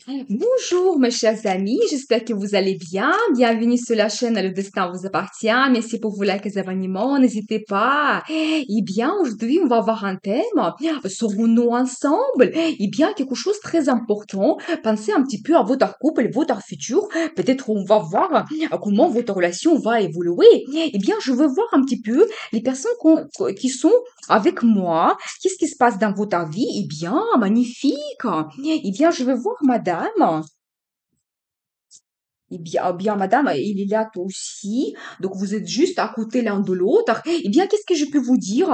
Bonjour mes chers amis, j'espère que vous allez bien. Bienvenue sur la chaîne Le Destin vous appartient. Merci pour vos likes et abonnements, n'hésitez pas. Eh bien, aujourd'hui, on va avoir un thème. Serons-nous ensemble? Eh bien, quelque chose de très important. Pensez un petit peu à votre couple, votre futur. Peut-être on va voir comment votre relation va évoluer. Eh bien, je veux voir un petit peu les personnes qui sont avec moi. Qu'est-ce qui se passe dans votre vie? Eh bien, magnifique. Eh bien, je veux voir madame. Eh bien, madame, il est là toi aussi. Donc, vous êtes juste à côté l'un de l'autre. Eh bien, qu'est-ce que je peux vous dire?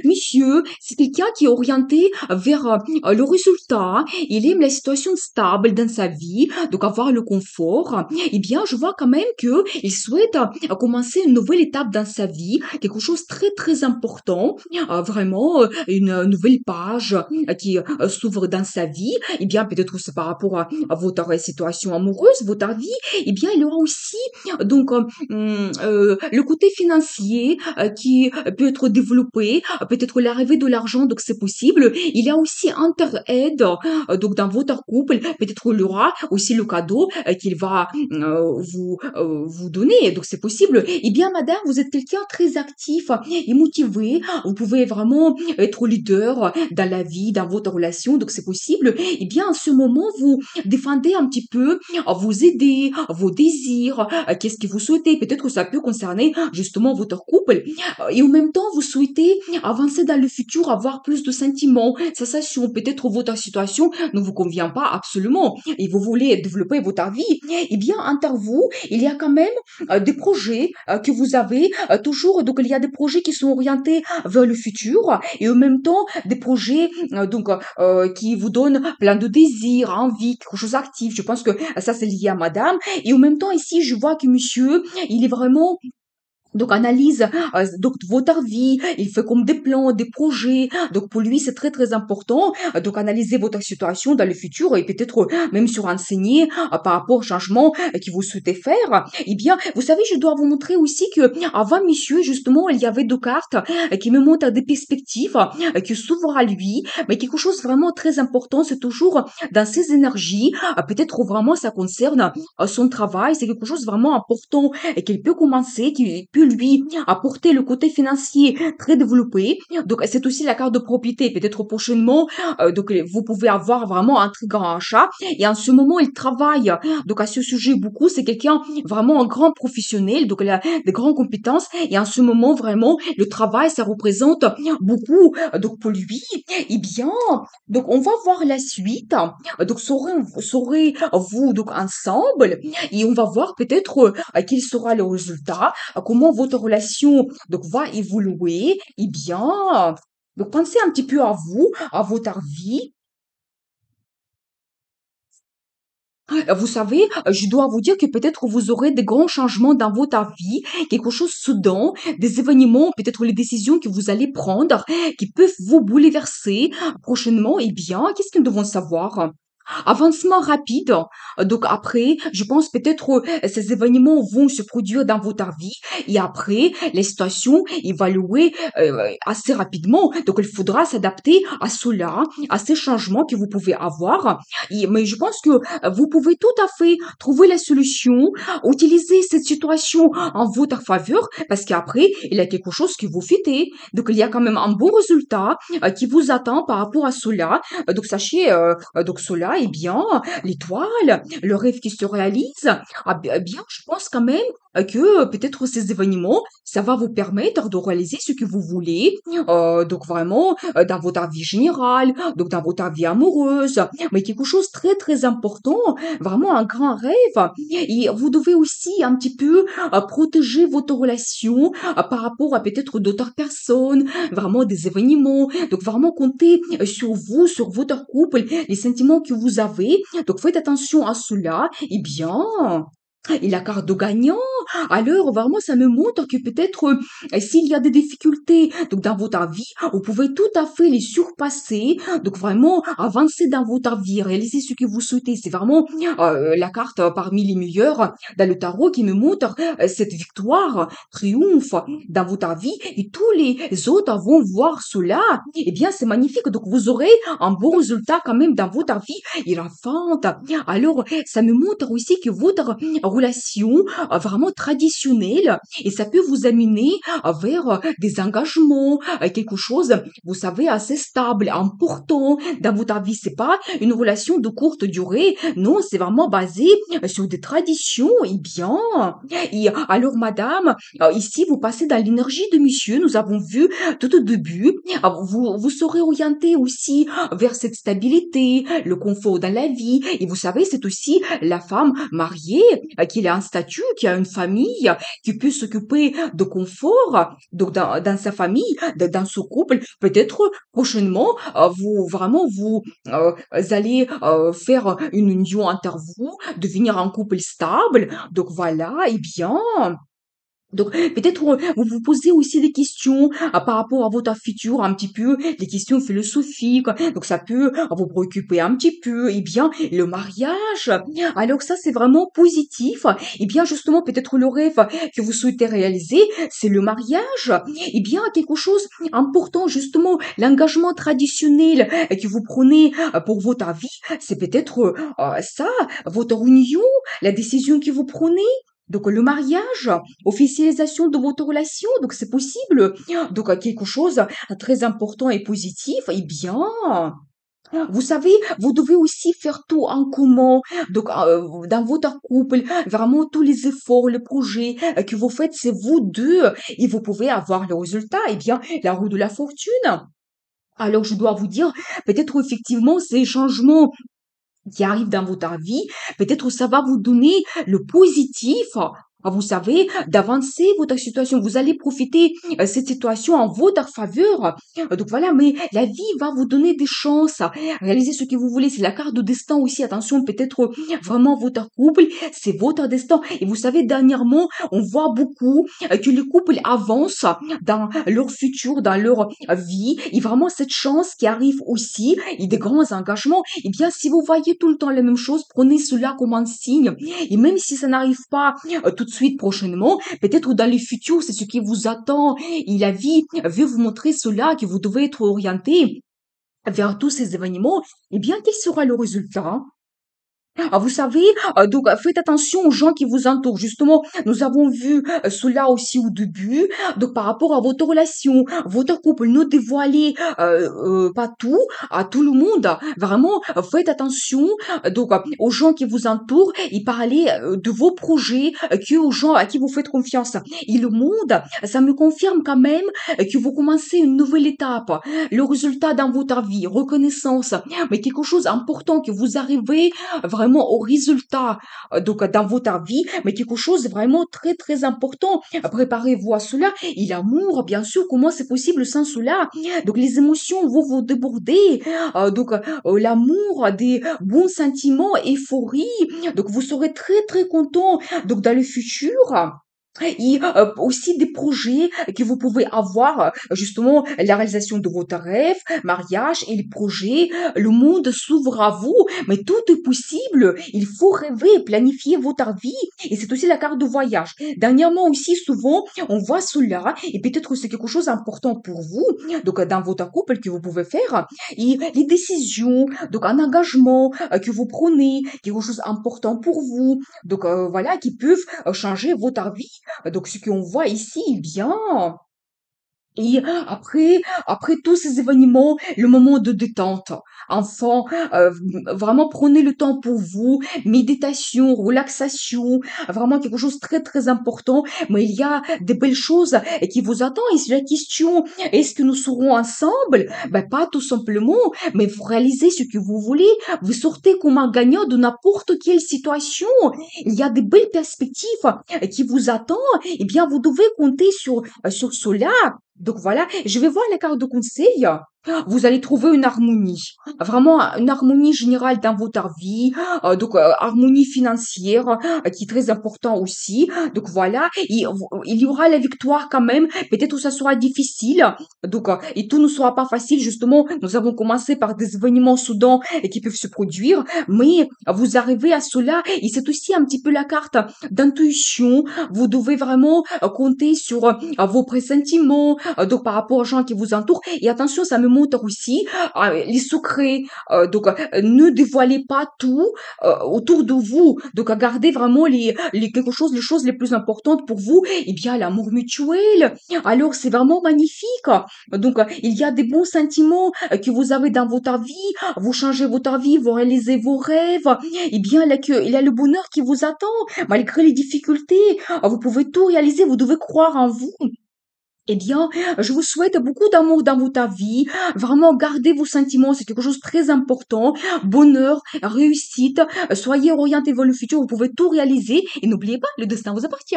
Monsieur, c'est quelqu'un qui est orienté vers le résultat. Il aime la situation stable dans sa vie, donc avoir le confort. Eh bien, je vois quand même que il souhaite commencer une nouvelle étape dans sa vie, quelque chose de très, très important. Vraiment, une nouvelle page qui s'ouvre dans sa vie. Eh bien, peut-être que c'est par rapport à votre situation amoureuse, votre vie, eh bien, il y aura aussi le côté financier qui peut être développé, peut-être l'arrivée de l'argent, donc c'est possible. Il y a aussi inter-aide, donc dans votre couple, peut-être il y aura aussi le cadeau qu'il va vous donner, donc c'est possible. Eh bien, madame, vous êtes quelqu'un très actif et motivé. Vous pouvez vraiment être leader dans la vie, dans votre relation, donc c'est possible. Eh bien, en ce moment, vous défendez un petit peu vos idées, vos désirs, qu'est-ce que vous souhaitez. Peut-être que ça peut concerner justement votre couple. Et en même temps, vous souhaitez avancer dans le futur, avoir plus de sentiments, sensations. Peut-être votre situation ne vous convient pas absolument et vous voulez développer votre vie. Eh bien, entre vous, il y a quand même des projets que vous avez toujours. Donc, il y a des projets qui sont orientés vers le futur et en même temps des projets qui vous donnent plein de désirs, envie, quelque chose d'actif. Je pense que ça c'est lié à madame. Et en même temps ici, je vois que monsieur, il est vraiment donc analyse donc votre vie, il fait comme des plans, des projets. Donc pour lui c'est très très important. Donc analyser votre situation dans le futur et peut-être même se renseigner par rapport au changement que vous souhaitez faire. Eh bien, vous savez, je dois vous montrer aussi que avant monsieur justement il y avait deux cartes qui me montrent des perspectives qui s'ouvrent à lui, mais quelque chose vraiment très important, c'est toujours dans ses énergies. Peut-être vraiment ça concerne son travail, c'est quelque chose vraiment important et qu'il peut commencer, qu'il peut lui apporter le côté financier très développé. Donc c'est aussi la carte de propriété. Peut-être prochainement, vous pouvez avoir vraiment un très grand achat. Et en ce moment, il travaille donc à ce sujet beaucoup. C'est quelqu'un vraiment un grand professionnel, donc il a des grandes compétences. Et en ce moment, vraiment, le travail, ça représente beaucoup. Donc pour lui, eh bien, donc on va voir la suite. Donc saurez-vous donc ensemble et on va voir peut-être quel sera le résultat, comment votre relation donc va évoluer. Eh bien, donc pensez un petit peu à vous, à votre vie. Vous savez, je dois vous dire que peut-être vous aurez des grands changements dans votre vie, quelque chose de soudain, des événements, peut-être les décisions que vous allez prendre, qui peuvent vous bouleverser prochainement. Eh bien, qu'est-ce que nous devons savoir? Avancement rapide. Donc après, je pense peut-être ces événements vont se produire dans votre vie et après, les situations évaluées assez rapidement. Donc il faudra s'adapter à cela, à ces changements que vous pouvez avoir. Mais je pense que vous pouvez tout à fait trouver la solution, utiliser cette situation en votre faveur parce qu'après, il y a quelque chose qui vous fait. Donc il y a quand même un bon résultat qui vous attend par rapport à cela. Donc sachez donc cela, eh bien, l'étoile, le rêve qui se réalise, bien, je pense quand même que peut-être ces événements, ça va vous permettre de réaliser ce que vous voulez, donc vraiment dans votre vie générale, donc dans votre vie amoureuse, mais quelque chose de très très important, vraiment un grand rêve. Et vous devez aussi un petit peu protéger votre relation par rapport à peut-être d'autres personnes, vraiment des événements, donc vraiment compter sur vous, sur votre couple, les sentiments que vous avez. Donc faites attention à cela. Eh bien, Et la carte de gagnant, alors vraiment ça me montre que peut-être s'il y a des difficultés donc dans votre vie, vous pouvez tout à fait les surpasser, donc vraiment avancer dans votre vie, réaliser ce que vous souhaitez. C'est vraiment la carte parmi les meilleures dans le tarot qui me montre cette victoire, triomphe dans votre vie et tous les autres vont voir cela. Eh bien, c'est magnifique. Donc, vous aurez un bon résultat quand même dans votre vie. Il enfante. Alors, ça me montre aussi que votre relation vraiment traditionnelle et ça peut vous amener vers des engagements, quelque chose, vous savez, assez stable, important dans votre vie. C'est pas une relation de courte durée, non, c'est vraiment basé sur des traditions. Eh bien, et alors, madame, ici, vous passez dans l'énergie de monsieur, nous avons vu tout au début, vous serez orienté aussi vers cette stabilité, le confort dans la vie, et vous savez, c'est aussi la femme mariée, qui a un statut, qui a une famille, qui peut s'occuper de confort, donc dans sa famille, dans ce couple, peut-être prochainement, allez faire une union entre vous, devenir un couple stable, donc voilà, eh bien, donc, peut-être vous vous posez aussi des questions par rapport à votre futur, un petit peu, des questions philosophiques. Donc, ça peut vous préoccuper un petit peu. Eh bien, le mariage. Alors, ça, c'est vraiment positif. Eh bien, justement, peut-être le rêve que vous souhaitez réaliser, c'est le mariage. Eh bien, quelque chose important, justement, l'engagement traditionnel que vous prenez pour votre vie, c'est peut-être ça, votre union, la décision que vous prenez. Donc le mariage, officialisation de votre relation, donc c'est possible. Donc quelque chose de très important et positif, eh bien, vous savez, vous devez aussi faire tout en commun. Donc dans votre couple, vraiment tous les efforts, les projets que vous faites, c'est vous deux et vous pouvez avoir le résultat. Eh bien, la roue de la fortune. Alors je dois vous dire, peut-être effectivement ces changements qui arrive dans votre vie, peut-être ça va vous donner le positif. Vous savez, d'avancer votre situation. Vous allez profiter cette situation en votre faveur. Donc voilà, mais la vie va vous donner des chances à réaliser ce que vous voulez. C'est la carte de destin aussi. Attention, peut-être vraiment votre couple, c'est votre destin. Et vous savez, dernièrement, on voit beaucoup que les couples avancent dans leur futur, dans leur vie. Et vraiment, cette chance qui arrive aussi, et des grands engagements, eh bien, si vous voyez tout le temps la même chose, prenez cela comme un signe. Et même si ça n'arrive pas tout de suite prochainement, peut-être dans le futur, c'est ce qui vous attend. Et la vie veut vous montrer cela, que vous devez être orienté vers tous ces événements. Eh bien, quel sera le résultat? Vous savez, donc faites attention aux gens qui vous entourent. Justement, nous avons vu cela aussi au début. Donc par rapport à votre relation, votre couple, ne dévoilez pas tout à tout le monde. Vraiment, faites attention donc aux gens qui vous entourent et parlez de vos projets que aux gens à qui vous faites confiance. Et le monde, ça me confirme quand même que vous commencez une nouvelle étape. Le résultat dans votre vie, reconnaissance, mais quelque chose d'important que vous arrivez vraiment au résultat donc dans votre vie, mais quelque chose de vraiment très très important. Préparez-vous à cela. Et l'amour, bien sûr, comment c'est possible sans cela? Donc les émotions vont vous déborder. Donc l'amour, des bons sentiments, euphorie. Donc vous serez très très content. Donc dans le futur. Et aussi des projets que vous pouvez avoir, justement, la réalisation de votre rêve, mariage et les projets, le monde s'ouvre à vous, mais tout est possible. Il faut rêver, planifier votre vie. Et c'est aussi la carte de voyage. Dernièrement aussi, souvent, on voit cela, et peut-être que c'est quelque chose d'important pour vous, donc dans votre couple que vous pouvez faire, et les décisions, donc un engagement que vous prenez, quelque chose d'important pour vous, donc voilà, qui peuvent changer votre vie. Donc, ce qu'on voit ici, eh bien, et après tous ces événements, le moment de détente. Enfant, vraiment prenez le temps pour vous, méditation, relaxation, vraiment quelque chose de très très important. Mais il y a des belles choses qui vous attendent. Et c'est la question, est-ce que nous serons ensemble? Ben pas tout simplement, mais vous réalisez ce que vous voulez. Vous sortez comme un gagnant de n'importe quelle situation. Il y a des belles perspectives qui vous attendent. Eh bien, vous devez compter sur cela. Donc voilà, je vais voir les cartes de conseil. Vous allez trouver une harmonie, vraiment une harmonie générale dans votre vie, donc harmonie financière qui est très important aussi. Donc voilà, il y aura la victoire quand même. Peut-être que ça sera difficile, donc et tout ne sera pas facile. Justement, nous avons commencé par des événements soudains et qui peuvent se produire, mais vous arrivez à cela et c'est aussi un petit peu la carte d'intuition. Vous devez vraiment compter sur vos pressentiments, donc par rapport aux gens qui vous entourent. Et attention, ça me montre aussi les secrets. Donc, ne dévoilez pas tout autour de vous. Donc, gardez vraiment quelque chose, les choses les plus importantes pour vous. Eh bien, l'amour mutuel. Alors, c'est vraiment magnifique. Donc, il y a des bons sentiments que vous avez dans votre vie. Vous changez votre vie, vous réalisez vos rêves. Eh bien, il y a le bonheur qui vous attend, malgré les difficultés. Vous pouvez tout réaliser. Vous devez croire en vous. Eh bien, je vous souhaite beaucoup d'amour dans votre vie. Vraiment, gardez vos sentiments, c'est quelque chose de très important. Bonheur, réussite, soyez orientés vers le futur, vous pouvez tout réaliser. Et n'oubliez pas, le destin vous appartient.